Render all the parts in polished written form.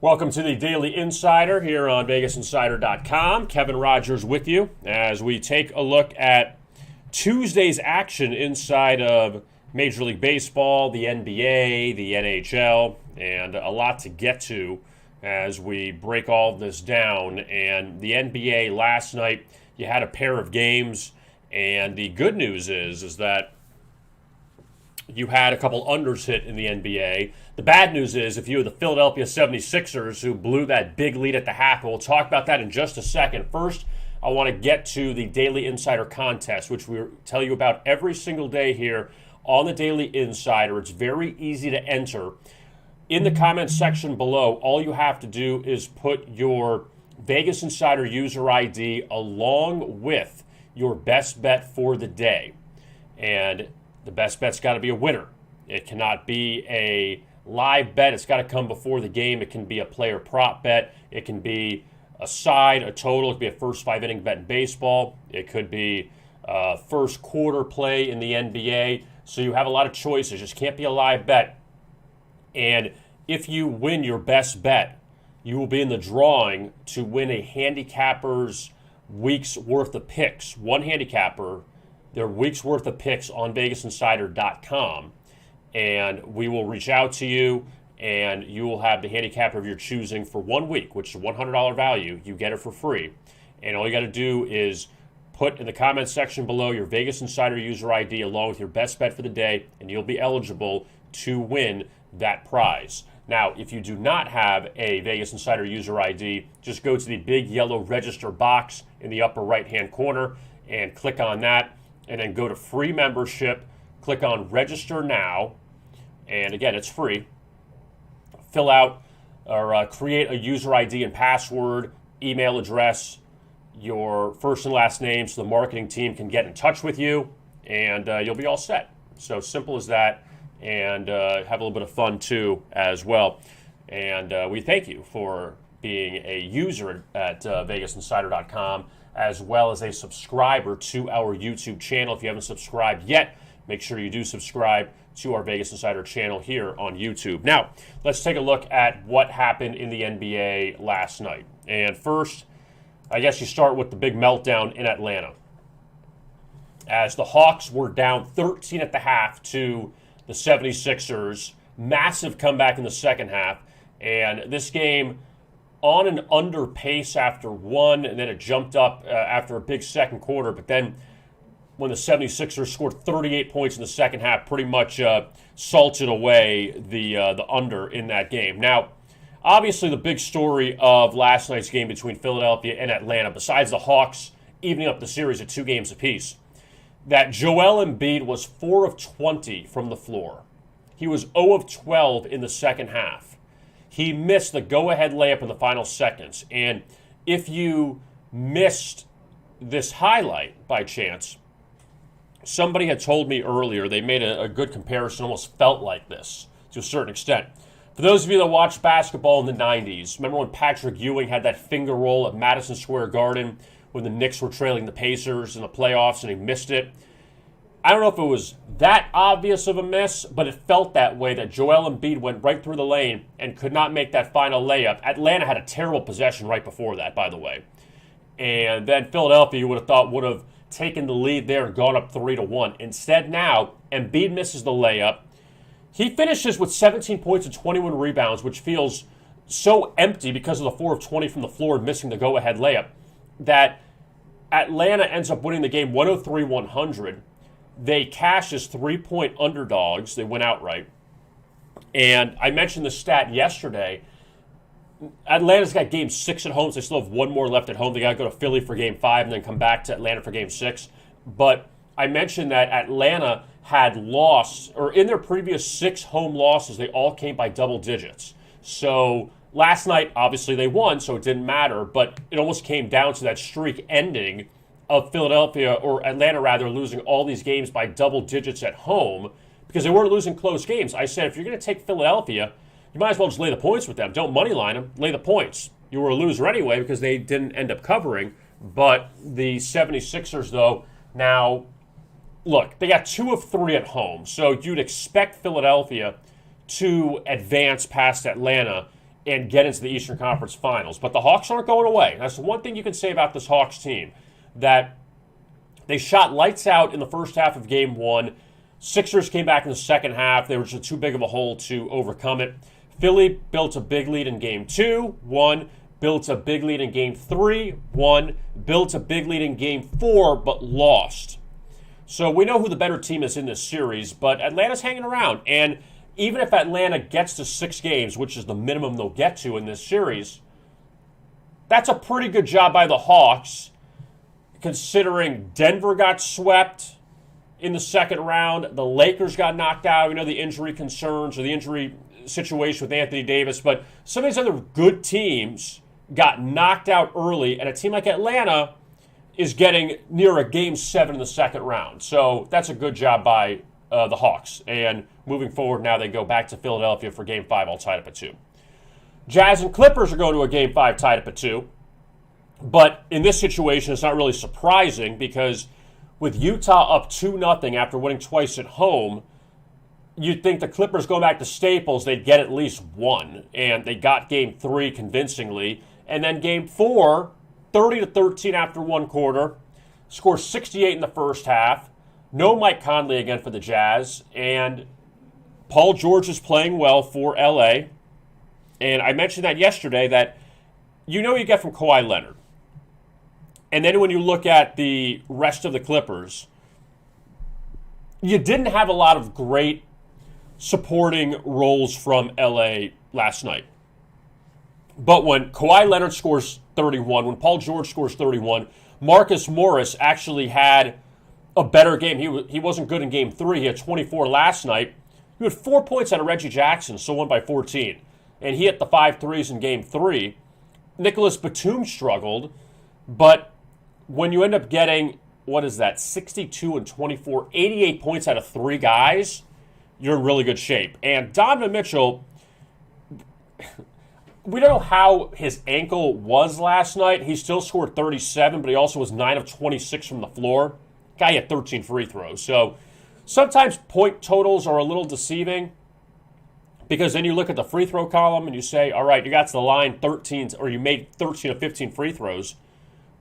Welcome to the Daily Insider here on VegasInsider.com. Kevin Rogers with you as we take a look at Tuesday's action inside of Major League Baseball, the NBA, the NHL, and a lot to get to as we break all of this down. And the NBA last night, you had a pair of games, and the good news is that you had a couple unders hit in the NBA. The bad news is if you were the Philadelphia 76ers who blew that big lead at the half, and we'll talk about that in just a second. First, I want to get to the Daily Insider contest, which we tell you about every single day here on the Daily Insider. It's very easy to enter. In the comments section below, all you have to do is put your Vegas Insider user ID along with your best bet for the day. And the best bet's got to be a winner. It cannot be a live bet. It's got to come before the game. It can be a player prop bet. It can be a side, a total. It could be a first 5-inning bet in baseball. It could be a first quarter play in the NBA. So you have a lot of choices. Just can't be a live bet. And if you win your best bet, you will be in the drawing to win a handicapper's week's worth of picks. One handicapper, their week's worth of picks on VegasInsider.com. And we will reach out to you, and you will have the handicapper of your choosing for 1 week, which is a $100 value. You get it for free. And all you got to do is put in the comments section below your Vegas Insider user ID along with your best bet for the day, and you'll be eligible to win that prize. Now, if you do not have a Vegas Insider user ID, just go to the big yellow register box in the upper right-hand corner and click on that, and then go to free membership, click on register now, and again, it's free. Fill out or create a user ID and password, email address, your first and last name so the marketing team can get in touch with you, and you'll be all set. So simple as that, and have a little bit of fun too as well. And we thank you for being a user at VegasInsider.com as well as a subscriber to our YouTube channel. If you haven't subscribed yet, make sure you do subscribe to our Vegas Insider channel here on YouTube. Now, let's take a look at what happened in the NBA last night. And first, I guess you start with the big meltdown in Atlanta, as the Hawks were down 13 at the half to the 76ers. Massive comeback in the second half. And this game on an under pace after one, and then it jumped up after a big second quarter. But then when the 76ers scored 38 points in the second half, pretty much salted away the under in that game. Now, obviously the big story of last night's game between Philadelphia and Atlanta, besides the Hawks evening up the series at 2 games apiece, that Joel Embiid was 4 of 20 from the floor. He was 0 of 12 in the second half. He missed the go-ahead layup in the final seconds. And if you missed this highlight by chance, somebody had told me earlier, they made a good comparison, almost felt like this to a certain extent. For those of you that watched basketball in the 90s, remember when Patrick Ewing had that finger roll at Madison Square Garden when the Knicks were trailing the Pacers in the playoffs and he missed it? I don't know if it was that obvious of a miss, but it felt that way, that Joel Embiid went right through the lane and could not make that final layup. Atlanta had a terrible possession right before that, by the way. And then Philadelphia, you would have thought, would have taken the lead there and gone up 3-1. Instead now, Embiid misses the layup. He finishes with 17 points and 21 rebounds, which feels so empty because of the 4 of 20 from the floor and missing the go-ahead layup, that Atlanta ends up winning the game 103-100. They cash as 3-point underdogs. They went outright. And I mentioned the stat yesterday. Atlanta's got game 6 at home, so they still have one more left at home. They got to go to Philly for game 5 and then come back to Atlanta for game 6. But I mentioned that Atlanta had lost, or in their previous 6 home losses, they all came by double digits. So last night, obviously, they won, so it didn't matter. But it almost came down to that streak ending of Philadelphia, or Atlanta rather, losing all these games by double digits at home because they weren't losing close games. I said, if you're going to take Philadelphia, you might as well just lay the points with them. Don't money line them. Lay the points. You were a loser anyway because they didn't end up covering. But the 76ers, though, now, look, they got 2 of 3 at home. So you'd expect Philadelphia to advance past Atlanta and get into the Eastern Conference Finals. But the Hawks aren't going away. That's the one thing you can say about this Hawks team, that they shot lights out in the first half of Game 1. Sixers came back in the second half. They were just too big of a hole to overcome it. Philly built a big lead in Game 2, won. Built a big lead in Game 3, won. Built a big lead in Game 4, but lost. So we know who the better team is in this series, but Atlanta's hanging around. And even if Atlanta gets to 6 games, which is the minimum they'll get to in this series, that's a pretty good job by the Hawks, considering Denver got swept in the second round. The Lakers got knocked out. We know the injury concerns or the injury situation with Anthony Davis, but some of these other good teams got knocked out early, and a team like Atlanta is getting near a Game 7 in the second round. So that's a good job by the Hawks. And moving forward, now they go back to Philadelphia for Game 5, all tied up at 2. Jazz and Clippers are going to a Game 5 tied up at 2. But in this situation, it's not really surprising because with Utah up 2-0 after winning twice at home, you'd think the Clippers going back to Staples, they'd get at least one. And they got Game 3 convincingly. And then Game 4, 30-13 after one quarter, scored 68 in the first half. No Mike Conley again for the Jazz. And Paul George is playing well for LA. And I mentioned that yesterday, that you know you get from Kawhi Leonard. And then when you look at the rest of the Clippers, you didn't have a lot of great supporting roles from LA last night. But when Kawhi Leonard scores 31, when Paul George scores 31, Marcus Morris actually had a better game. He wasn't good in Game 3. He had 24 last night. He had 4 points out of Reggie Jackson, so won by 14. And he hit the 5 threes in Game 3. Nicholas Batum struggled, but when you end up getting, 62 and 24, 88 points out of 3 guys, you're in really good shape. And Donovan Mitchell, we don't know how his ankle was last night. He still scored 37, but he also was 9 of 26 from the floor. Guy had 13 free throws. So sometimes point totals are a little deceiving because then you look at the free throw column and you say, all right, you got to the line 13, or you made 13 of 15 free throws,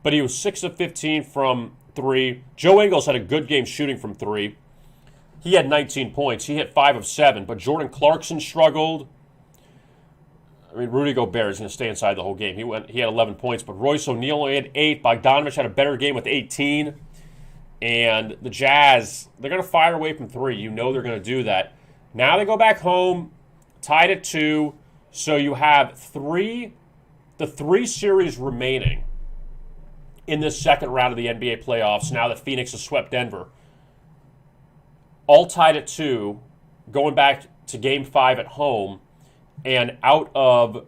but he was 6 of 15 from 3. Joe Ingles had a good game shooting from 3. He had 19 points. He hit 5 of 7, but Jordan Clarkson struggled. I mean, Rudy Gobert is going to stay inside the whole game. He had 11 points, but Royce O'Neal only had 8. Bogdanovich had a better game with 18. And the Jazz, they're going to fire away from 3. You know they're going to do that. Now they go back home, tied at 2. So you have the 3 series remaining in this second round of the NBA playoffs, now that Phoenix has swept Denver. All tied at 2, going back to Game 5 at home. And out of,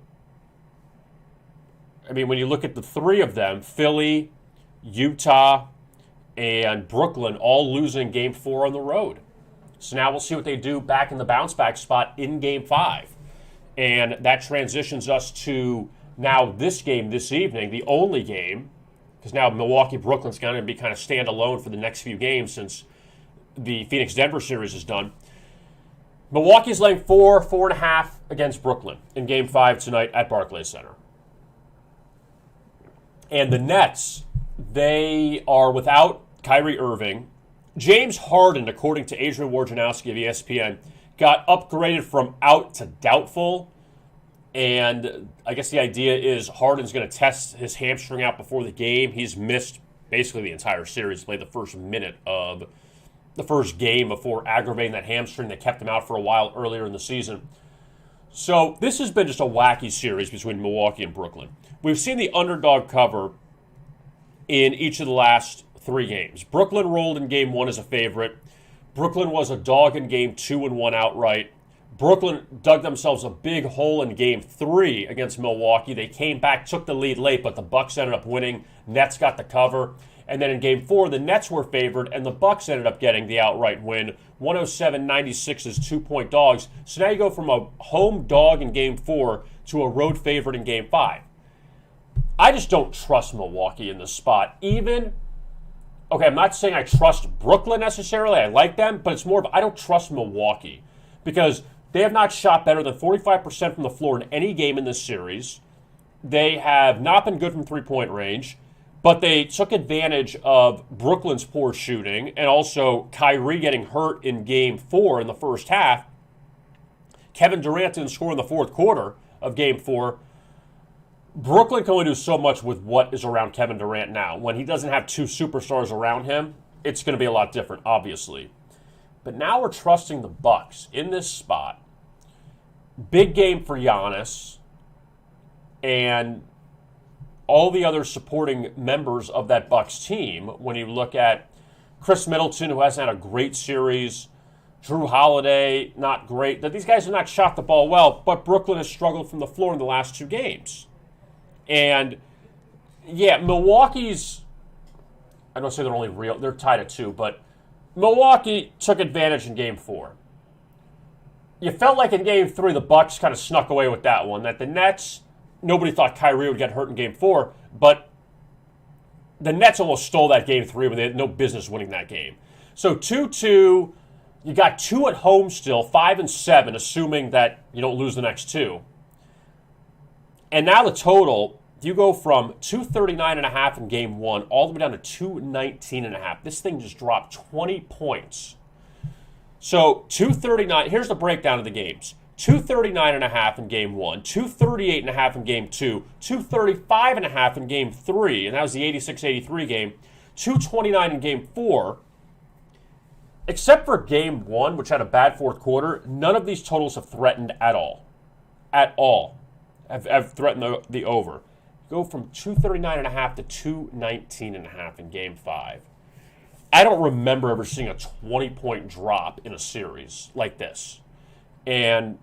when you look at the 3 of them, Philly, Utah, and Brooklyn all losing Game 4 on the road. So now we'll see what they do back in the bounce-back spot in Game 5. And that transitions us to now this game this evening, the only game, because now Milwaukee-Brooklyn's going to be kind of standalone for the next few games since the Phoenix-Denver series is done. Milwaukee's laying 4.5 against Brooklyn in Game 5 tonight at Barclays Center. And the Nets, they are without Kyrie Irving. James Harden, according to Adrian Wojnarowski of ESPN, got upgraded from out to doubtful. And I guess the idea is Harden's going to test his hamstring out before the game. He's missed basically the entire series, played the first minute of the first game before aggravating that hamstring that kept him out for a while earlier in the season. So this has been just a wacky series between Milwaukee and Brooklyn. We've seen the underdog cover in each of the last 3 games. Brooklyn rolled in Game 1 as a favorite. Brooklyn was a dog in Game 2 and won outright. Brooklyn dug themselves a big hole in Game 3 against Milwaukee. They came back, took the lead late, but the Bucks ended up winning. Nets got the cover. And then in Game 4, the Nets were favored, and the Bucks ended up getting the outright win. 107-96 as 2-point dogs. So now you go from a home dog in Game 4 to a road favorite in Game 5. I just don't trust Milwaukee in this spot. I'm not saying I trust Brooklyn necessarily. I like them, but it's more of I don't trust Milwaukee. Because They have not shot better than 45% from the floor in any game in this series. They have not been good from three-point range, but they took advantage of Brooklyn's poor shooting and also Kyrie getting hurt in Game 4 in the first half. Kevin Durant didn't score in the fourth quarter of Game 4. Brooklyn can only do so much with what is around Kevin Durant now. When he doesn't have two superstars around him, it's going to be a lot different, obviously. But now we're trusting the Bucks in this spot. Big game for Giannis and all the other supporting members of that Bucks team. When you look at Chris Middleton, who hasn't had a great series, Drew Holiday, not great. These guys have not shot the ball well, but Brooklyn has struggled from the floor in the last two games. And, yeah, Milwaukee's, I don't say they're only real, they're tied at 2, but Milwaukee took advantage in Game 4. You felt like in Game 3, the Bucks kind of snuck away with that one, that the Nets, nobody thought Kyrie would get hurt in Game 4, but the Nets almost stole that Game 3 when they had no business winning that game. So 2-2, you got 2 at home still, 5-7, assuming that you don't lose the next 2. And now the total, you go from 239.5 in Game 1 all the way down to 219.5. This thing just dropped 20 points. So 239, here's the breakdown of the games. 239.5 in Game 1, 238.5 in Game 2, 235.5 in Game 3, and that was the 86-83 game, 229 in Game 4. Except for Game 1, which had a bad fourth quarter, none of these totals have threatened at all. At all. Have threatened the over. Go from 239.5 to 219.5 in Game 5. I don't remember ever seeing a 20-point drop in a series like this. And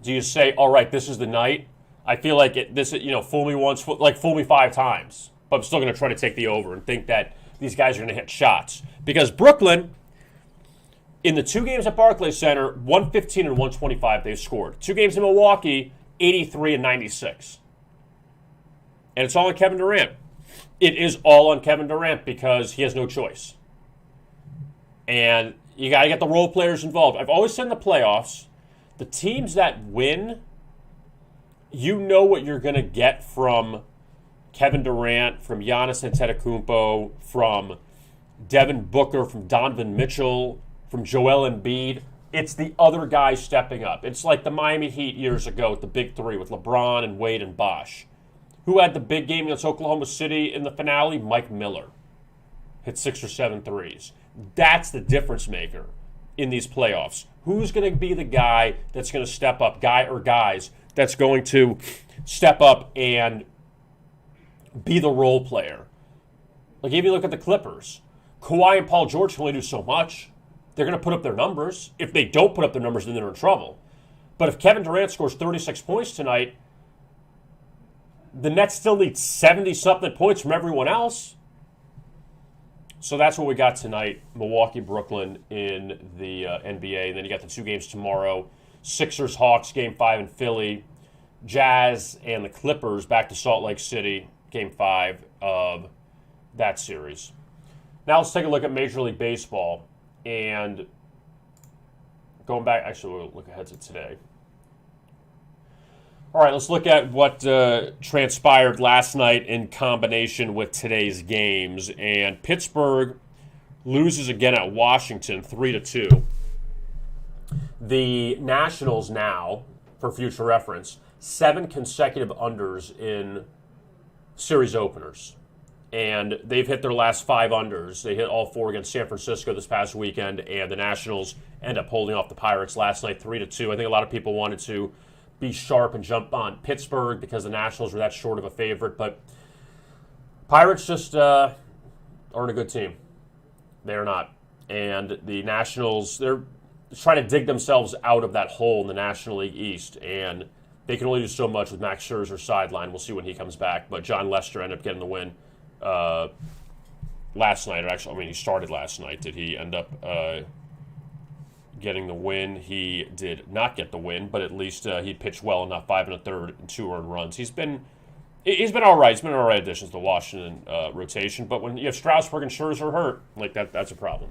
do you say, all right, this is the night? I feel like fool me once, fool me 5 times. But I'm still going to try to take the over and think that these guys are going to hit shots. Because Brooklyn, in the 2 games at Barclays Center, 115 and 125 they've scored. 2 games in Milwaukee, 83 and 96. And it's all on Kevin Durant. It is all on Kevin Durant because he has no choice. And you got to get the role players involved. I've always said in the playoffs, the teams that win, you know what you're going to get from Kevin Durant, from Giannis Antetokounmpo, from Devin Booker, from Donovan Mitchell, from Joel Embiid. It's the other guys stepping up. It's like the Miami Heat years ago with the big 3 with LeBron and Wade and Bosh. Who had the big game against Oklahoma City in the finale? Mike Miller. Hit 6 or 7 threes. That's the difference maker in these playoffs. Who's going to be the guy that's going to step up, guy or guys, that's going to step up and be the role player? Like, if you look at the Clippers, Kawhi and Paul George can only do so much. They're going to put up their numbers. If they don't put up their numbers, then they're in trouble. But if Kevin Durant scores 36 points tonight, the Nets still need 70-something points from everyone else. So that's what we got tonight. Milwaukee, Brooklyn in the NBA. And then you got the 2 games tomorrow. Sixers, Hawks, Game 5 in Philly. Jazz and the Clippers back to Salt Lake City, Game 5 of that series. Now let's take a look at Major League Baseball. And going back, actually, we'll look ahead to today. All right, let's look at what transpired last night in combination with today's games. And Pittsburgh loses again at Washington, 3-2. The Nationals now, for future reference, 7 consecutive unders in series openers. And they've hit their last 5 unders. They hit all 4 against San Francisco this past weekend, and the Nationals end up holding off the Pirates last night 3-2. I think a lot of people wanted to be sharp and jump on Pittsburgh because the Nationals were that short of a favorite, but Pirates just aren't a good team. They're not. And the Nationals, they're trying to dig themselves out of that hole in the National League East, and they can only do so much with Max Scherzer sideline. We'll see when he comes back, but John Lester ended up getting the win last night. Or actually, I mean, he started last night. Did he end up getting the win? He did not get the win, but at least he pitched well enough, 5 1/3 and 2 earned runs. He's been all right. He's been an all right addition to the Washington rotation, but when you have Strasburg and Scherzer hurt, like that's a problem.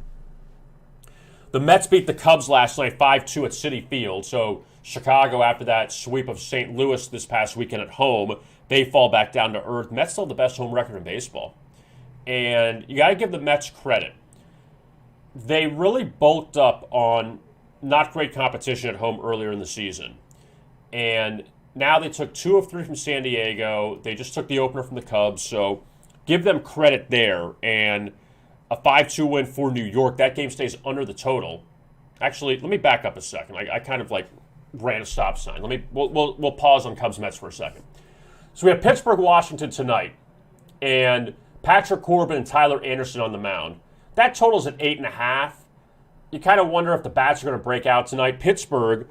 The Mets beat the Cubs last night 5-2 at Citi Field. So Chicago, after that sweep of St. Louis this past weekend at home, they fall back down to earth. Mets still have the best home record in baseball. And you got to give the Mets credit. They really bulked up on not great competition at home earlier in the season. And now they took 2 of 3 from San Diego. They just took the opener from the Cubs. So give them credit there. And a 5-2 win for New York. That game stays under the total. Actually, let me back up a second. I kind of like ran a stop sign. We'll pause on Cubs Mets for a second. So we have Pittsburgh, Washington tonight, and Patrick Corbin and Tyler Anderson on the mound. That totals at 8.5. You kind of wonder if the bats are going to break out tonight. Pittsburgh,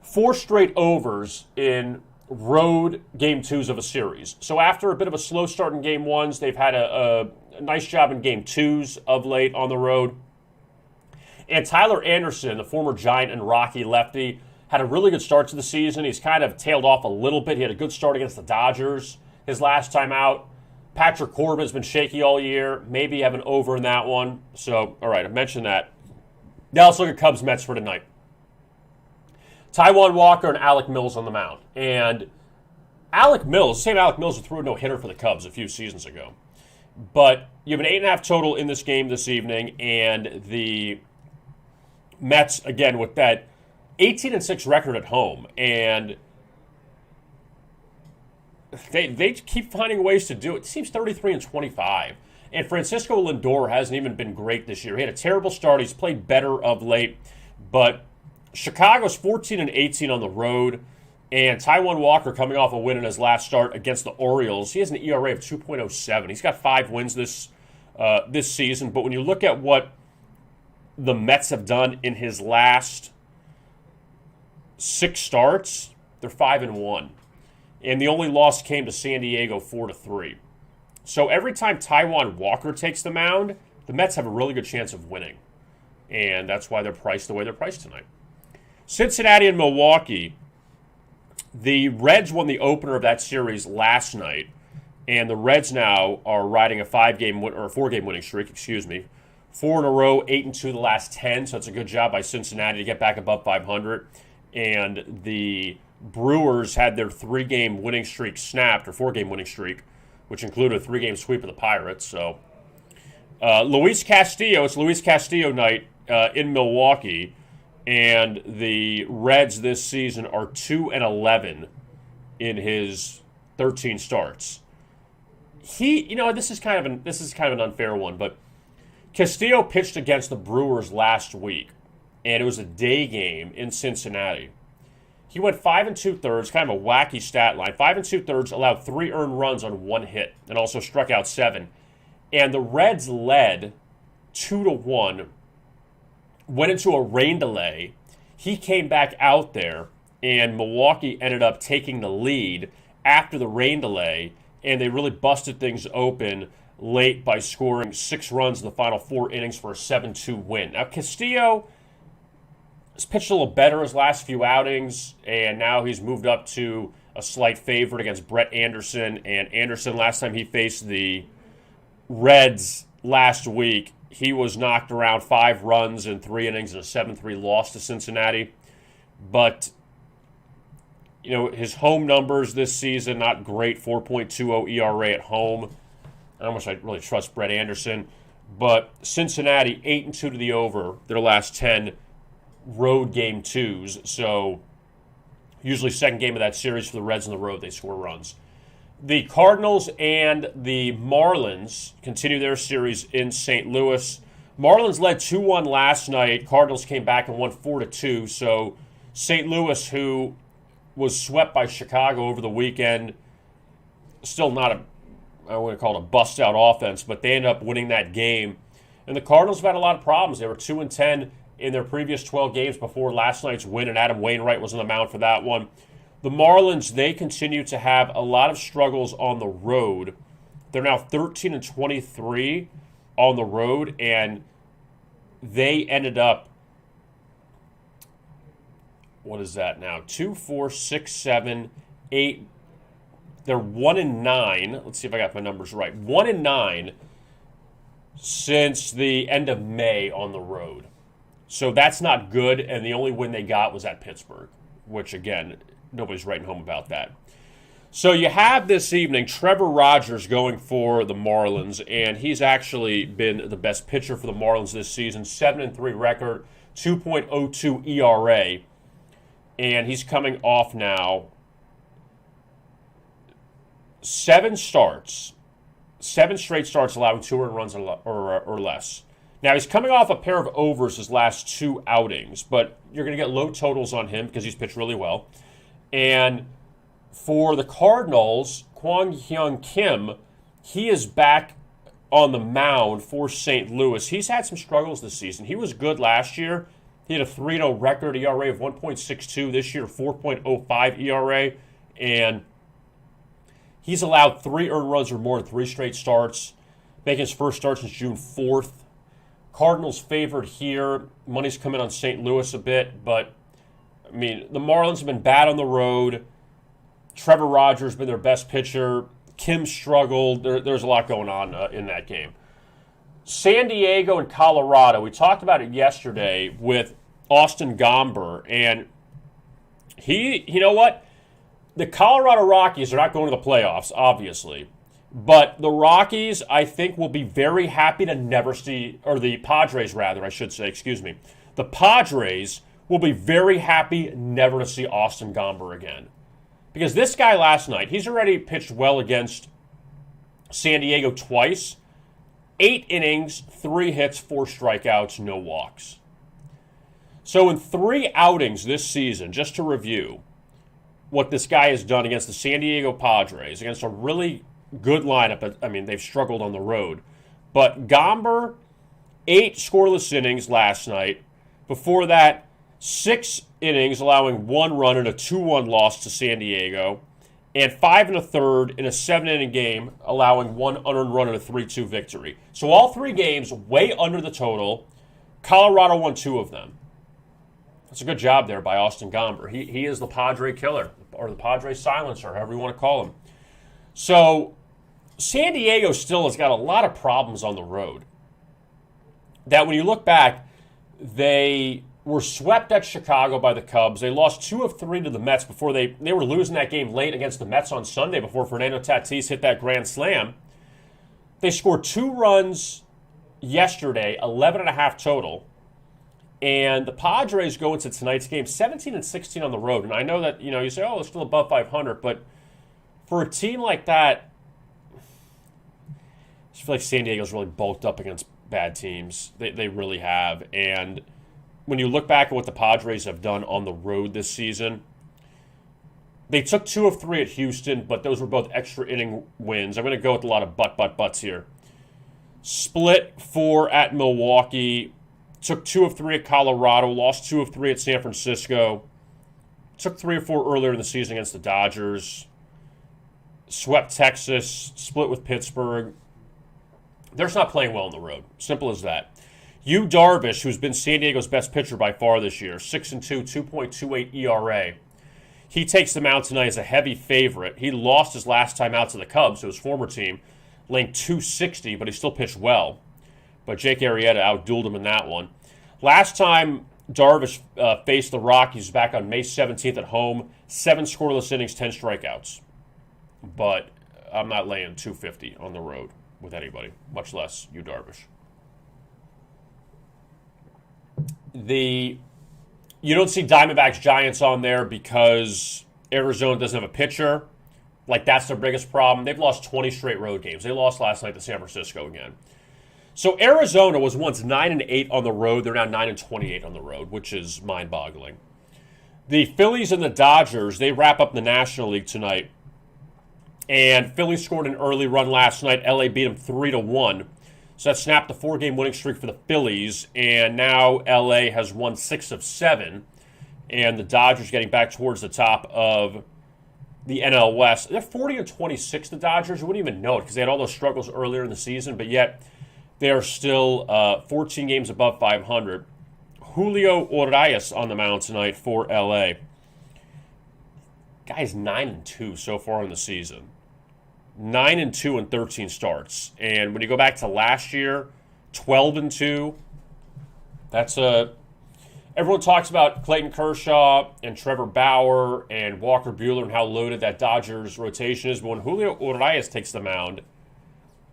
4 straight overs in road game 2s of a series. So after a bit of a slow start in game 1s, they've had a nice job in game 2s of late on the road. And Tyler Anderson, the former Giant and Rocky lefty, had a really good start to the season. He's kind of tailed off a little bit. He had a good start against the Dodgers his last time out. Patrick Corbin's been shaky all year. Maybe have an over in that one. So, all right, I mentioned that. Now let's look at Cubs Mets for tonight. Taijuan Walker and Alec Mills on the mound. And Alec Mills, same Alec Mills who threw a no-hitter for the Cubs a few seasons ago. But you have an 8.5 total in this game this evening, and the Mets, again, with that 18-6 record at home, and they keep finding ways to do it. It seems 33-25. And Francisco Lindor hasn't even been great this year. He had a terrible start. He's played better of late. But Chicago's 14-18 on the road. And Taijuan Walker coming off a win in his last start against the Orioles. He has an ERA of 2.07. He's got 5 wins this season. But when you look at what the Mets have done in his last 6 starts, they're 5-1. And the only loss came to San Diego 4-3. So every time Taijuan Walker takes the mound, the Mets have a really good chance of winning. And that's why they're priced the way they're priced tonight. Cincinnati and Milwaukee. The Reds won the opener of that series last night. And the Reds now are riding a 4-game winning streak, 4 in a row, 8-2 the last 10. So it's a good job by Cincinnati to get back above 500. And the Brewers had their 3-game winning streak snapped, or 4-game winning streak, which included a 3-game sweep of the Pirates. So Luis Castillo, it's Luis Castillo night in Milwaukee, and the Reds this season are 2-11 in his 13 starts. This is kind of an unfair one, but Castillo pitched against the Brewers last week, and it was a day game in Cincinnati. He went 5 2/3, kind of a wacky stat line. 5 2/3, allowed 3 earned runs on 1 hit, and also struck out 7. And the Reds led 2-1, went into a rain delay. He came back out there, and Milwaukee ended up taking the lead after the rain delay, and they really busted things open late by scoring 6 runs in the final 4 innings for a 7-2 win. Now, Castillo has pitched a little better his last few outings, and now he's moved up to a slight favorite against Brett Anderson. And Anderson, last time he faced the Reds last week, he was knocked around 5 runs in 3 innings and a 7-3 loss to Cincinnati. But, his home numbers this season, not great, 4.20 ERA at home. I don't know I really trust Brett Anderson. But Cincinnati, 8-2 to the over, their last 10 road game 2s. So usually second game of that series for the Reds on the road, they score runs. The Cardinals and the Marlins continue their series in St. Louis. Marlins led 2-1 last night. Cardinals came back and won 4-2. So St. Louis, who was swept by Chicago over the weekend, still not I wouldn't call it a bust-out offense, but they ended up winning that game. And the Cardinals have had a lot of problems. They were 2-10 in their previous 12 games before last night's win, and Adam Wainwright was on the mound for that one. The Marlins, they continue to have a lot of struggles on the road. They're now 13-23 on the road, and they ended up, what is that now? 2, 4, 6, 7, 8. They're 1-9. Let's see if I got my numbers right. 1-9 since the end of May on the road. So that's not good, and the only win they got was at Pittsburgh, which, again, nobody's writing home about that. So you have this evening Trevor Rogers going for the Marlins, and he's actually been the best pitcher for the Marlins this season. 7-3 record, 2.02 ERA, and he's coming off now 7 straight starts allowing 2 earned runs or less. Now, he's coming off a pair of overs his last 2 outings, but you're going to get low totals on him because he's pitched really well. And for the Cardinals, Kwang Hyun Kim, he is back on the mound for St. Louis. He's had some struggles this season. He was good last year. He had a 3-0 record ERA of 1.62. This year, 4.05 ERA. And he's allowed 3 earned runs or more in 3 straight starts, making his first start since June 4th. Cardinals favored here. Money's coming on St. Louis a bit, but, I mean, the Marlins have been bad on the road. Trevor Rogers has been their best pitcher. Kim struggled. There's a lot going on in that game. San Diego and Colorado. We talked about it yesterday with Austin Gomber, and you know what? The Colorado Rockies are not going to the playoffs, obviously. But the Rockies, I think, will be very happy to never see, or the Padres, rather, I should say, excuse me. The Padres will be very happy never to see Austin Gomber again. Because this guy last night, he's already pitched well against San Diego twice. 8 innings, 3 hits, 4 strikeouts, no walks. So in 3 outings this season, just to review what this guy has done against the San Diego Padres, against a really good lineup. I mean, they've struggled on the road. But Gomber, 8 scoreless innings last night. Before that, 6 innings, allowing 1 run in a 2-1 loss to San Diego, and 5 1/3 in a 7-inning game, allowing 1 unearned run in a 3-2 victory. So all 3 games way under the total. Colorado won 2 of them. That's a good job there by Austin Gomber. He is the Padre killer, or the Padre silencer, however you want to call him. So San Diego still has got a lot of problems on the road. That when you look back, they were swept at Chicago by the Cubs. They lost 2 of 3 to the Mets before they were losing that game late against the Mets on Sunday before Fernando Tatis hit that grand slam. They scored 2 runs yesterday, 11.5 total. And the Padres go into tonight's game 17-16 on the road. And I know that, you say, oh, they're still above 500. But for a team like that, I just feel like San Diego's really bulked up against bad teams. They really have. And when you look back at what the Padres have done on the road this season, they took 2 of 3 at Houston, but those were both extra inning wins. I'm going to go with a lot of buts here. Split 4 at Milwaukee. Took 2 of 3 at Colorado. Lost 2 of 3 at San Francisco. Took 3 or 4 earlier in the season against the Dodgers. Swept Texas. Split with Pittsburgh. They're just not playing well on the road. Simple as that. Yu Darvish, who's been San Diego's best pitcher by far this year, 6-2, 2.28 ERA. He takes the mound tonight as a heavy favorite. He lost his last time out to the Cubs, to his former team, laying 260, but he still pitched well. But Jake Arrieta outdueled him in that one. Last time Darvish faced the Rockies back on May 17th at home, 7 scoreless innings, 10 strikeouts. But I'm not laying 250 on the road with anybody, much less Yu Darvish. You don't see Diamondbacks Giants on there because Arizona doesn't have a pitcher. Like, that's their biggest problem. They've lost 20 straight road games. They lost last night to San Francisco again. So Arizona was once 9-8 on the road. They're now 9-28 on the road, which is mind-boggling. The Phillies and the Dodgers, they wrap up the National League tonight. And Phillies scored an early run last night. LA beat them 3-1. So that snapped the 4-game winning streak for the Phillies, and now LA has won 6 of 7, and the Dodgers getting back towards the top of the NL West. They're 40-26, the Dodgers. You wouldn't even know it because they had all those struggles earlier in the season, but yet they are still 14 games above 500. Julio Urias on the mound tonight for LA. Guy's 9-2 so far in the season. 9-2 in 13 starts. And when you go back to last year, 12-2, that's a everyone talks about Clayton Kershaw and Trevor Bauer and Walker Buehler and how loaded that Dodgers rotation is. But when Julio Urias takes the mound,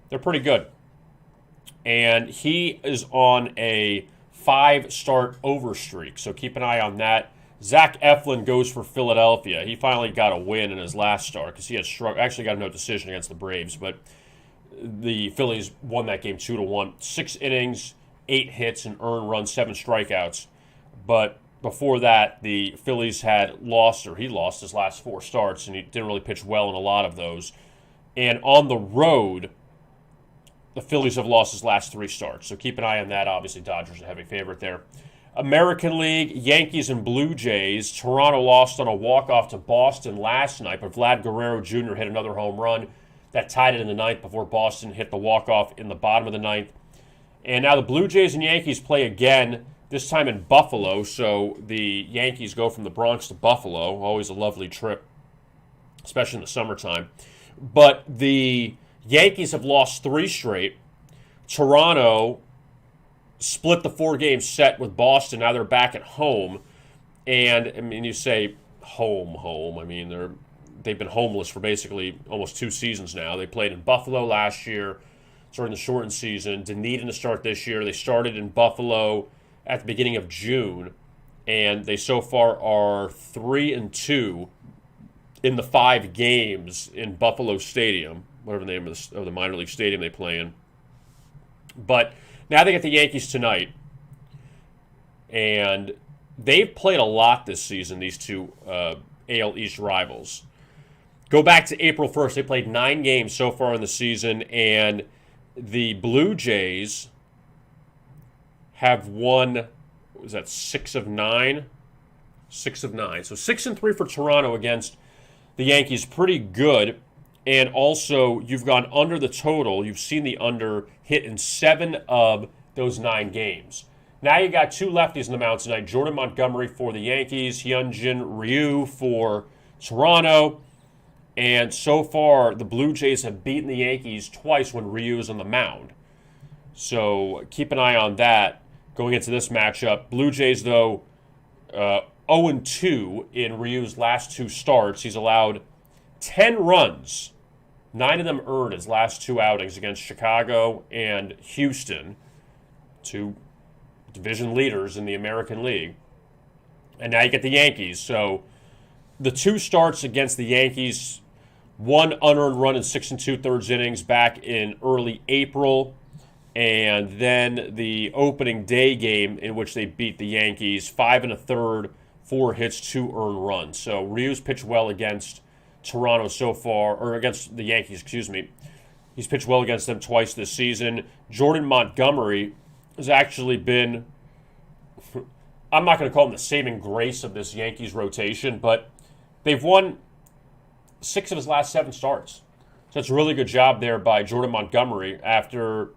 they're pretty good. And he is on a 5-start over streak, so keep an eye on that. Zach Eflin goes for Philadelphia. He finally got a win in his last start because he had actually got a no decision against the Braves, but the Phillies won that game 2-1. 6 innings, 8 hits, and earned runs, 7 strikeouts. But before that, the Phillies had lost, or he lost his last 4 starts, and he didn't really pitch well in a lot of those. And on the road, the Phillies have lost his last 3 starts. So keep an eye on that. Obviously, Dodgers are a heavy favorite there. American League, Yankees and Blue Jays. Toronto lost on a walk-off to Boston last night, but Vlad Guerrero Jr. hit another home run. That tied it in the ninth before Boston hit the walk-off in the bottom of the ninth. And now the Blue Jays and Yankees play again, this time in Buffalo. So the Yankees go from the Bronx to Buffalo. Always a lovely trip, especially in the summertime. But the Yankees have lost 3 straight. Toronto split the 4-game set with Boston. Now they're back at home. And, I mean, you say home. I mean, they've been homeless for basically almost 2 seasons now. They played in Buffalo last year during the shortened season. Dunedin to start this year. They started in Buffalo at the beginning of June. And they so far are 3-2 in the 5 games in Buffalo Stadium, whatever the name of the minor league stadium they play in. But now they get the Yankees tonight, and they've played a lot this season, these two AL East rivals. Go back to April 1st. They played 9 games so far in the season, and the Blue Jays have won, what was that, 6 of 9? 6 of 9. So 6-3 for Toronto against the Yankees. Pretty good. And also, you've gone under the total. You've seen the under hit in 7 of those 9 games. Now you got 2 lefties in the mound tonight. Jordan Montgomery for the Yankees. Hyunjin Ryu for Toronto. And so far, the Blue Jays have beaten the Yankees twice when Ryu is on the mound. So keep an eye on that going into this matchup. Blue Jays, though, 0-2 in Ryu's last 2 starts. He's allowed 10 runs, 9 of them earned his last 2 outings against Chicago and Houston, 2 division leaders in the American League. And now you get the Yankees. So the 2 starts against the Yankees, 1 unearned run in 6 2/3 innings back in early April, and then the opening day game in which they beat the Yankees, 5 1/3, 4 hits, 2 earned runs. So Ryu's pitched well against Toronto so far, or against the Yankees, excuse me. He's pitched well against them twice this season. Jordan Montgomery has actually been, I'm not going to call him the saving grace of this Yankees rotation, but they've won 6 of his last 7 starts. So it's a really good job there by Jordan Montgomery after,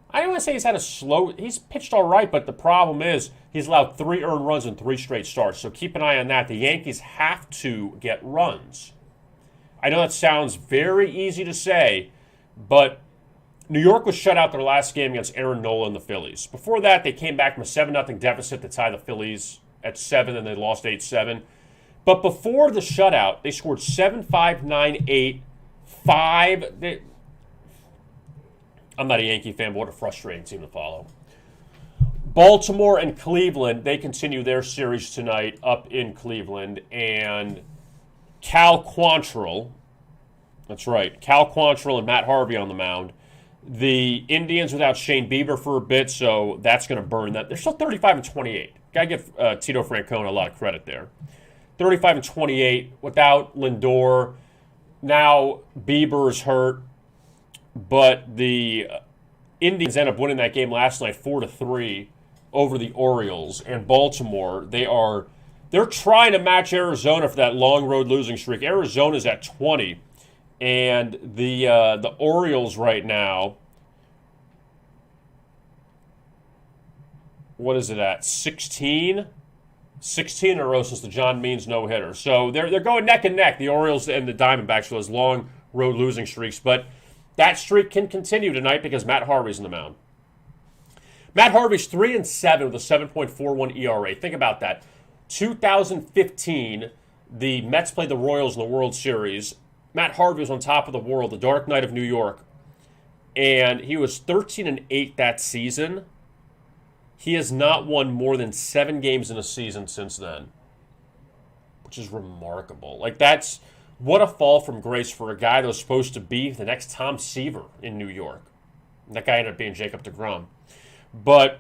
I don't want to say he's pitched all right, but the problem is he's allowed 3 earned runs in 3 straight starts. So keep an eye on that. The Yankees have to get runs. I know that sounds very easy to say, but New York was shut out their last game against Aaron Nola and the Phillies. Before that, they came back from a 7-0 deficit to tie the Phillies at 7, and they lost 8-7. But before the shutout, they scored 7, 5, 9, 8, 5. I'm not a Yankee fan, but what a frustrating team to follow. Baltimore and Cleveland, they continue their series tonight up in Cleveland, and Cal Quantrill, that's right, Cal Quantrill and Matt Harvey on the mound. The Indians without Shane Bieber for a bit, so that's going to burn that. They're still 35-28. Got to give Tito Francona a lot of credit there. 35-28 without Lindor. Now Bieber's hurt, but the Indians end up winning that game last night 4-3 over the Orioles. And Baltimore, they're trying to match Arizona for that long road losing streak. Arizona's at 20, and the Orioles right now, what is it at? 16? 16 in a row since the John Means no-hitter. So they're going neck and neck, the Orioles and the Diamondbacks, for those long road losing streaks. But that streak can continue tonight because Matt Harvey's in the mound. Matt Harvey's 3-7 with a 7.41 ERA. Think about that. 2015, the Mets played the Royals in the World Series. Matt Harvey was on top of the world, the Dark Knight of New York. And he was 13-8 that season. He has not won more than 7 games in a season since then, which is remarkable. Like, that's what a fall from grace for a guy that was supposed to be the next Tom Seaver in New York. That guy ended up being Jacob deGrom. But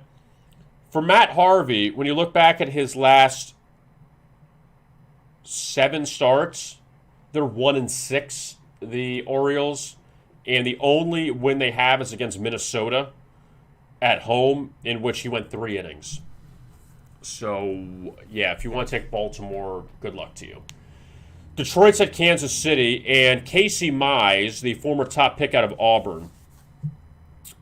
for Matt Harvey, when you look back at his last 7 starts, they're 1-6, the Orioles. And the only win they have is against Minnesota at home, in which he went 3 innings. So, yeah, if you want to take Baltimore, good luck to you. Detroit's at Kansas City, and Casey Mize, the former top pick out of Auburn,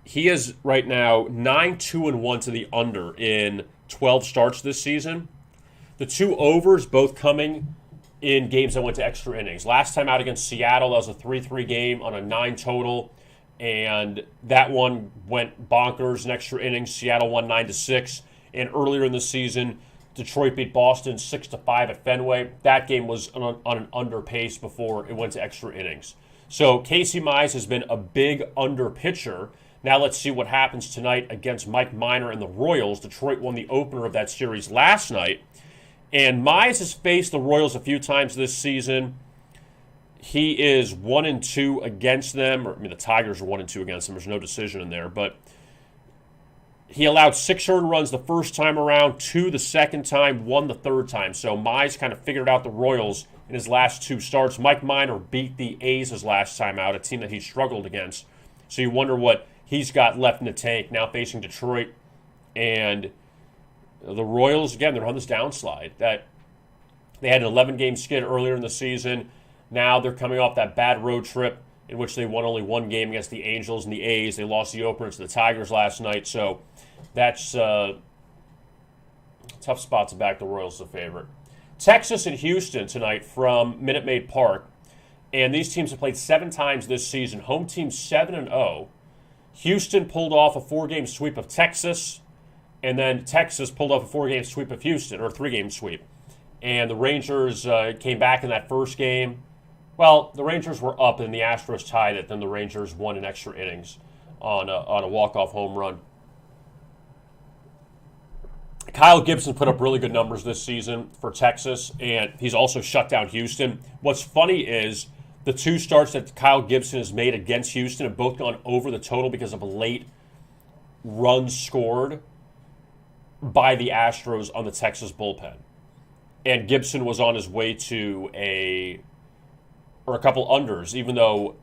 he is right now 9-2-1 to the under in 12 starts this season. The 2 overs both coming in games that went to extra innings. Last time out against Seattle, that was a 3-3 game on a 9 total, and that one went bonkers in extra innings. Seattle won 9-6, and earlier in the season, Detroit beat Boston 6-5 at Fenway. That game was on an under pace before it went to extra innings. So Casey Mize has been a big under pitcher. Now let's see what happens tonight against Mike Minor and the Royals. Detroit won the opener of that series last night. And Mize has faced the Royals a few times this season. He is 1-2 against them. The Tigers are 1-2 against them. There's no decision in there. But he allowed 6 earned runs the first time around, 2 the second time, 1 the third time. So Mize kind of figured out the Royals in his last 2 starts. Mike Minor beat the A's his last time out, a team that he struggled against. So you wonder what he's got left in the tank now facing Detroit. And the Royals, again, they're on this downslide. That they had an 11-game skid earlier in the season. Now they're coming off that bad road trip in which they won only 1 game against the Angels and the A's. They lost the opener to the Tigers last night. So that's a tough spot to back the Royals as a favorite. Texas and Houston tonight from Minute Maid Park. And these teams have played 7 times this season. Home team 7-0. Houston pulled off a 4-game sweep of Texas. And then Texas pulled off a 4-game sweep of Houston, or a 3-game sweep. And the Rangers came back in that first game. Well, the Rangers were up and the Astros tied it. Then the Rangers won in extra innings on a walk-off home run. Kyle Gibson put up really good numbers this season for Texas, and he's also shut down Houston. What's funny is the 2 starts that Kyle Gibson has made against Houston have both gone over the total because of late runs scored by the Astros on the Texas bullpen. And Gibson was on his way to a couple unders, even though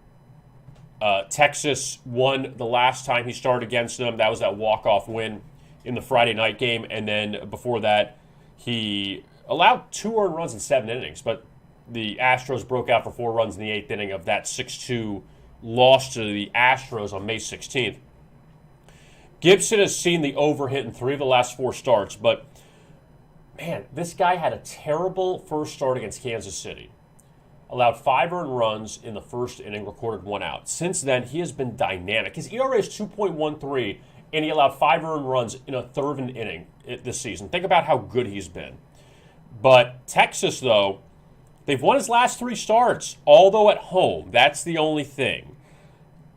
Texas won the last time he started against them. That was that walk-off win in the Friday night game. And then before that, he allowed 2 earned runs in 7 innings. But the Astros broke out for 4 runs in the 8th inning of that 6-2 loss to the Astros on May 16th. Gibson has seen the over hit in 3 of the last 4 starts, but man, this guy had a terrible first start against Kansas City. Allowed 5 earned runs in the first inning, recorded 1 out. Since then, he has been dynamic. His ERA is 2.13, and he allowed 5 earned runs in a third of an inning this season. Think about how good he's been. But Texas, though, they've won his last 3 starts, although at home. That's the only thing.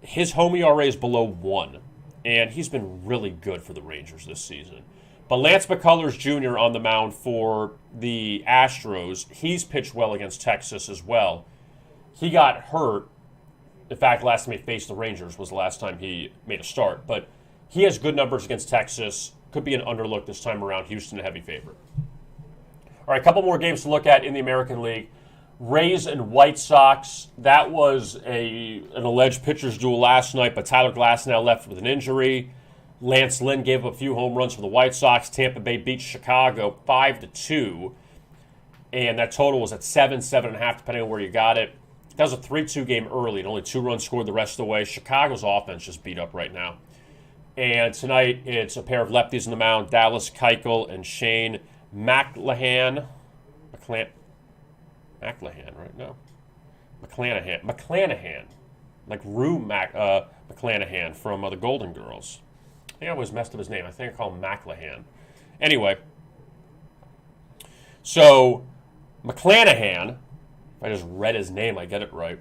His home ERA is below 1. And he's been really good for the Rangers this season. But Lance McCullers Jr. on the mound for the Astros, he's pitched well against Texas as well. He got hurt. In fact, last time he faced the Rangers was the last time he made a start. But he has good numbers against Texas. Could be an underlook this time around. Houston a heavy favorite. All right, a couple more games to look at in the American League. Rays and White Sox. That was an alleged pitcher's duel last night, but Tyler Glasnow left with an injury. Lance Lynn gave up a few home runs for the White Sox. Tampa Bay beat Chicago 5-2, and that total was at 7.5, depending on where you got it. That was a 3-2 game early, and only 2 runs scored the rest of the way. Chicago's offense just beat up right now. And tonight, it's a pair of lefties on the mound, Dallas Keuchel and Shane McClanahan, right? No. McClanahan. Like Rue McClanahan from the Golden Girls. I always messed up his name. I think I call him McClanahan. Anyway, so McClanahan, if I just read his name, I get it right.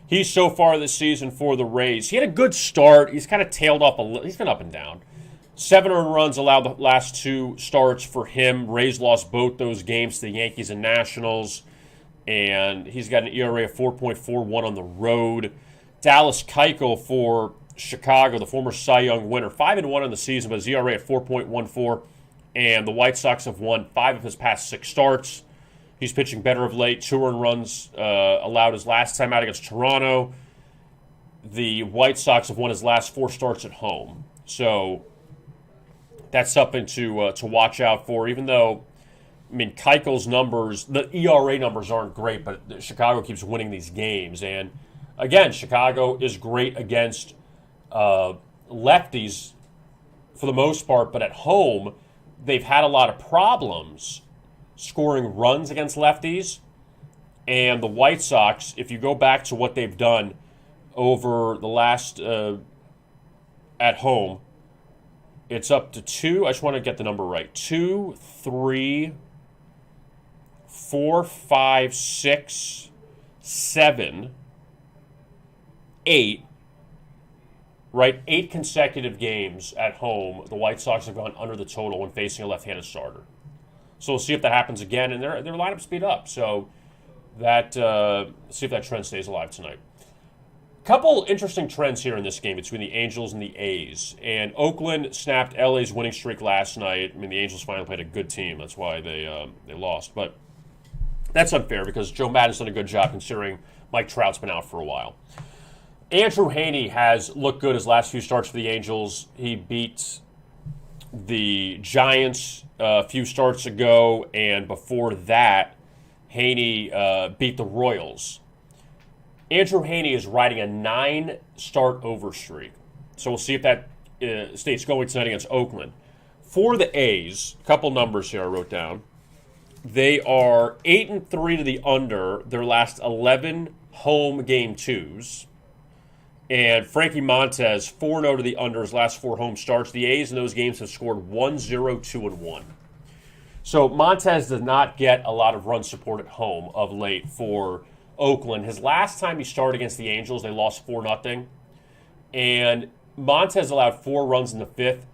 He's so far this season for the Rays. He had a good start. He's kind of tailed off a little. He's been up and down. 7 earned runs allowed the last 2 starts for him. Rays lost both those games to the Yankees and Nationals. And he's got an ERA of 4.41 on the road. Dallas Keuchel for Chicago, the former Cy Young winner, 5-1 on the season, but his ERA at 4.14. And the White Sox have won 5 of his past 6 starts. He's pitching better of late. 2 earned runs allowed his last time out against Toronto. The White Sox have won his last 4 starts at home. So that's something to watch out for. Even though, I mean, Keuchel's numbers, the ERA numbers aren't great, but Chicago keeps winning these games. And again, Chicago is great against lefties for the most part, but at home, they've had a lot of problems scoring runs against lefties. And the White Sox, if you go back to what they've done over the last at home, it's up to 2. I just want to get the number right. 2, 3, 4, 5, 6, 7, 8. Right? 8 consecutive games at home, the White Sox have gone under the total when facing a left-handed starter. So we'll see if that happens again, and their lineup speed up. So that see if that trend stays alive tonight. Couple interesting trends here in this game between the Angels and the A's. And Oakland snapped LA's winning streak last night. I mean, the Angels finally played a good team. That's why they lost. But that's unfair because Joe Maddon's done a good job considering Mike Trout's been out for a while. Andrew Heaney has looked good his last few starts for the Angels. He beat the Giants a few starts ago, and before that, Heaney beat the Royals. Andrew Heaney is riding a 9-start over streak. So we'll see if that stays going tonight against Oakland. For the A's, a couple numbers here I wrote down. They are 8-3 to the under their last 11 home game 2s. And Frankie Montez, 4-0 to the under his last 4 home starts. The A's in those games have scored 1-0, 2-1. So Montez does not get a lot of run support at home of late for Oakland. His last time he started against the Angels, they lost 4-0. And Montez allowed 4 runs in the 5th.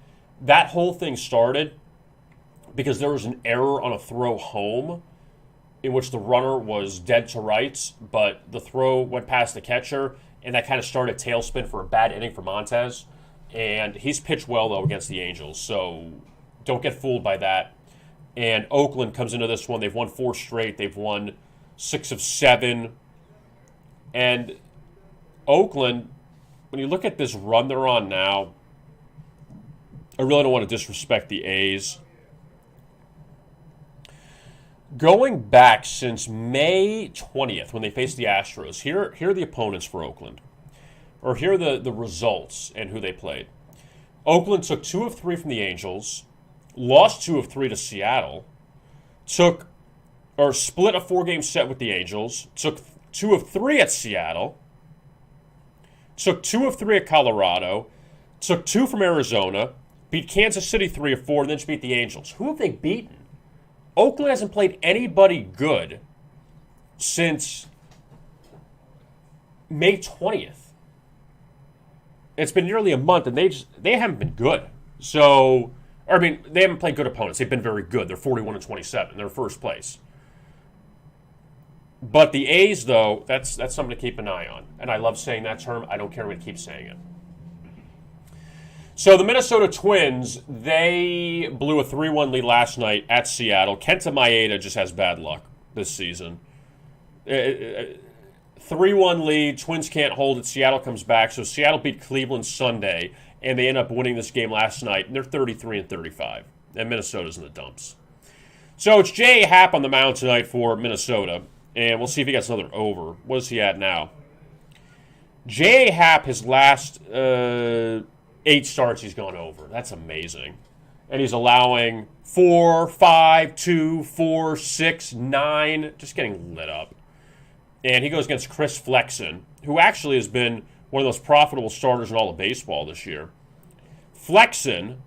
That whole thing started because there was an error on a throw home in which the runner was dead to rights, but the throw went past the catcher, and that kind of started a tailspin for a bad inning for Montez. And he's pitched well, though, against the Angels, so don't get fooled by that. And Oakland comes into this one. They've won 4 straight. They've won 6 of 7. And Oakland, when you look at this run they're on now, I really don't want to disrespect the A's. Going back since May 20th when they faced the Astros, here are the opponents for Oakland. Or here are the results and who they played. Oakland took 2 of 3 from the Angels, lost 2 of 3 to Seattle, split a 4-game set with the Angels, took 2 of 3 at Seattle, took 2 of 3 at Colorado, took 2 from Arizona, beat Kansas City 3 of 4, and then just beat the Angels. Who have they beaten? Oakland hasn't played anybody good since May 20th. It's been nearly a month, and they haven't been good. So, they haven't played good opponents. They've been very good. They're 41-27. They're first place. But the A's, though, that's something to keep an eye on. And I love saying that term. I don't care when I keep saying it. So the Minnesota Twins, they blew a 3-1 lead last night at Seattle. Kenta Maeda just has bad luck this season. 3-1 lead, Twins can't hold it, Seattle comes back. So Seattle beat Cleveland Sunday, and they end up winning this game last night, and they're 33-35. And Minnesota's in the dumps. So it's J.A. Happ on the mound tonight for Minnesota, and we'll see if he gets another over. What is he at now? J.A. Happ, his last 8 starts he's gone over. That's amazing. And he's allowing 4, 5, 2, 4, 6, 9, just getting lit up. And he goes against Chris Flexen, who actually has been one of the most profitable starters in all of baseball this year. flexing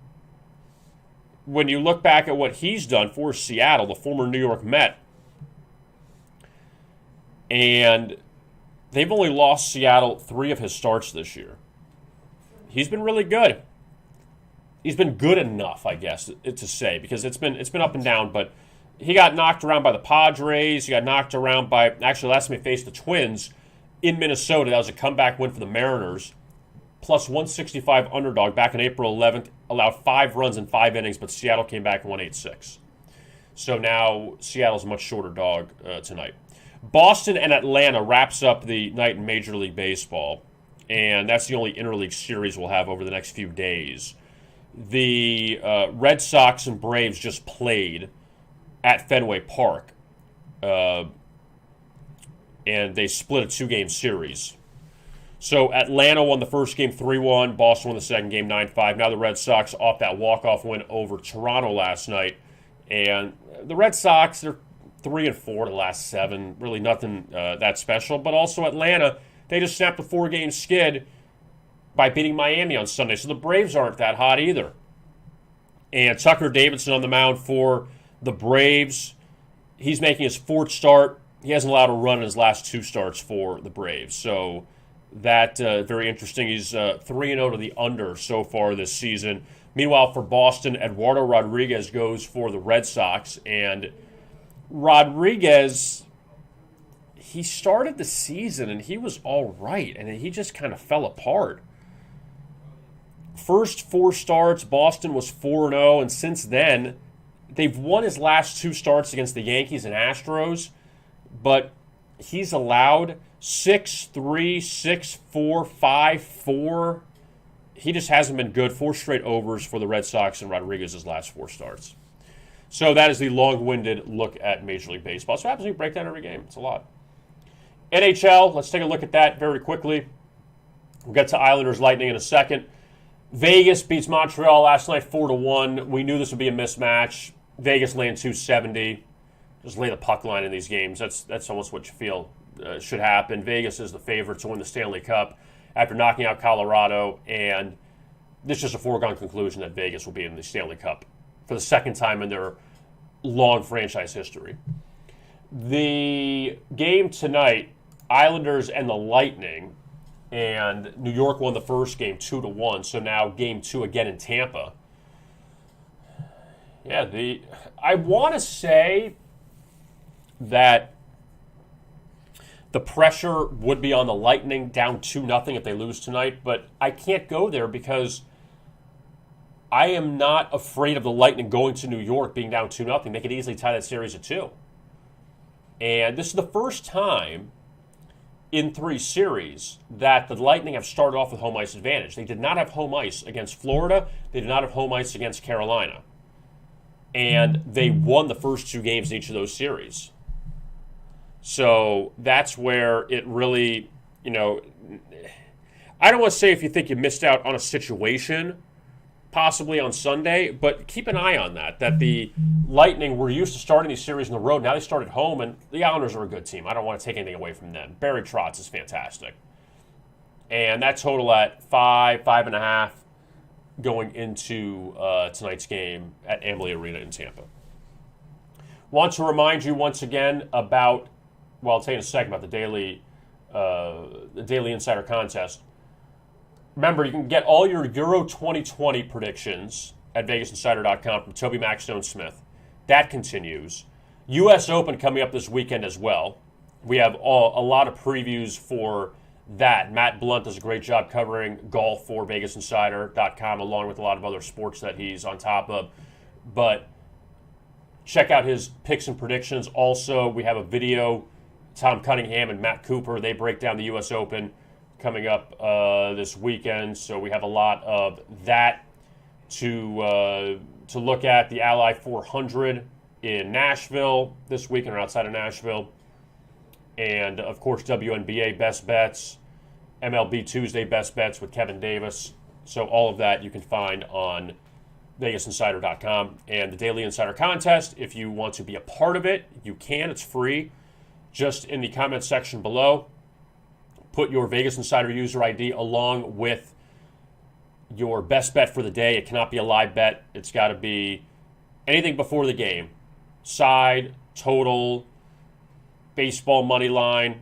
when you look back at what he's done for Seattle, the former New York Met. And they've only lost Seattle 3 of his starts this year. He's been really good. He's been good enough, I guess, to say, because it's been up and down. But he got knocked around by the Padres. He got knocked around by, actually, last time he faced the Twins in Minnesota. That was a comeback win for the Mariners. Plus 165 underdog back on April 11th. Allowed 5 runs in 5 innings, but Seattle came back and won 8-6. So now Seattle's a much shorter dog tonight. Boston and Atlanta wraps up the night in Major League Baseball, and that's the only interleague series we'll have over the next few days. The Red Sox and Braves just played at Fenway Park, and they split a 2-game series. So Atlanta won the first game 3-1, Boston won the second game 9-5. Now the Red Sox off that walk-off win over Toronto last night, and the Red Sox, they're 3-4 the last 7. Really nothing that special. But also Atlanta, they just snapped a 4-game skid by beating Miami on Sunday. So the Braves aren't that hot either. And Tucker Davidson on the mound for the Braves. He's making his 4th start. He hasn't allowed a run in his last 2 starts for the Braves. So that very interesting. He's 3-0 to the under so far this season. Meanwhile, for Boston, Eduardo Rodriguez goes for the Red Sox. And Rodriguez, he started the season and he was all right, and he just kind of fell apart. First 4 starts, Boston was 4-0, and since then, they've won his last 2 starts against the Yankees and Astros, but he's allowed 6-3, 6-4, 5-4. He just hasn't been good. 4 straight overs for the Red Sox and Rodriguez's last 4 starts. So that is the long-winded look at Major League Baseball. So happens we break down every game. It's a lot. NHL, let's take a look at that very quickly. We'll get to Islanders Lightning in a second. Vegas beats Montreal last night 4-1. We knew this would be a mismatch. Vegas laying 270. Just lay the puck line in these games. That's almost what you feel should happen. Vegas is the favorite to win the Stanley Cup after knocking out Colorado, and this is just a foregone conclusion that Vegas will be in the Stanley Cup for the second time in their long franchise history. The game tonight, Islanders and the Lightning, and New York won the first game 2-1, so now game 2 again in Tampa. Yeah, I want to say that the pressure would be on the Lightning down 2-0 if they lose tonight, but I can't go there because I am not afraid of the Lightning going to New York being down 2-0. They could easily tie that series at 2. And this is the first time in 3 series that the Lightning have started off with home ice advantage. They did not have home ice against Florida. They did not have home ice against Carolina. And they won the first 2 games in each of those series. So that's where it really, I don't want to say if you think you missed out on a situation possibly on Sunday, but keep an eye on that the Lightning were used to starting these series on the road. Now they start at home, and the Islanders are a good team. I don't want to take anything away from them. Barry Trotz is fantastic. And that total at 5.5 going into tonight's game at Amalie Arena in Tampa. Want to remind you once again about, well, I'll tell you in a second about the Daily Insider Contest. Remember, you can get all your Euro 2020 predictions at VegasInsider.com from Toby Mac Stone Smith. That continues. U.S. Open coming up this weekend as well. We have a lot of previews for that. Matt Blunt does a great job covering golf for VegasInsider.com, along with a lot of other sports that he's on top of. But check out his picks and predictions. Also, we have a video. Tom Cunningham and Matt Cooper, they break down the U.S. Open coming up this weekend. So we have a lot of that to look at. The Ally 400 in Nashville this weekend or outside of Nashville. And, of course, WNBA Best Bets, MLB Tuesday Best Bets with Kevin Davis. So all of that you can find on VegasInsider.com. And the Daily Insider Contest, if you want to be a part of it, you can. It's free. Just in the comment section below, put your Vegas Insider user ID along with your best bet for the day. It cannot be a live bet. It's got to be anything before the game. Side, total, baseball money line.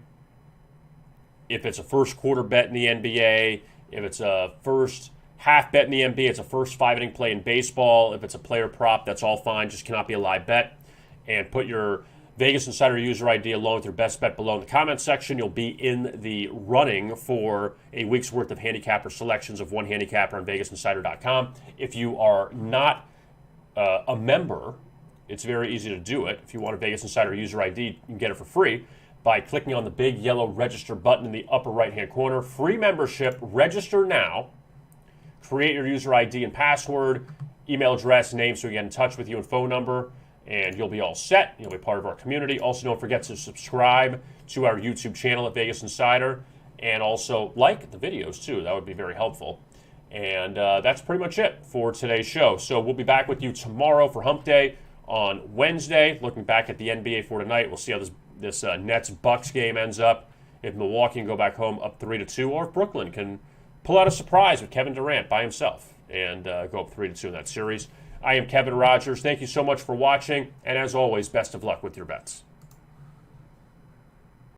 If it's a first quarter bet in the NBA, if it's a first half bet in the NBA, it's a first 5-inning play in baseball. If it's a player prop, that's all fine. Just cannot be a live bet. And put your Vegas Insider user ID along with your best bet below in the comment section. You'll be in the running for a week's worth of handicapper selections of one handicapper on VegasInsider.com. If you are not a member, it's very easy to do it. If you want a Vegas Insider user ID, you can get it for free by clicking on the big yellow register button in the upper right-hand corner. Free membership. Register now. Create your user ID and password, email address, name so we get in touch with you, and phone number, and you'll be all set. You'll be part of our community. Also, don't forget to subscribe to our YouTube channel at Vegas Insider, and also like the videos, too. That would be very helpful. And that's pretty much it for today's show. So we'll be back with you tomorrow for Hump Day on Wednesday. Looking back at the NBA for tonight, we'll see how this Nets-Bucks game ends up. If Milwaukee can go back home up 3-2, or if Brooklyn can pull out a surprise with Kevin Durant by himself and go up 3-2 in that series. I am Kevin Rogers. Thank you so much for watching, and as always, best of luck with your bets.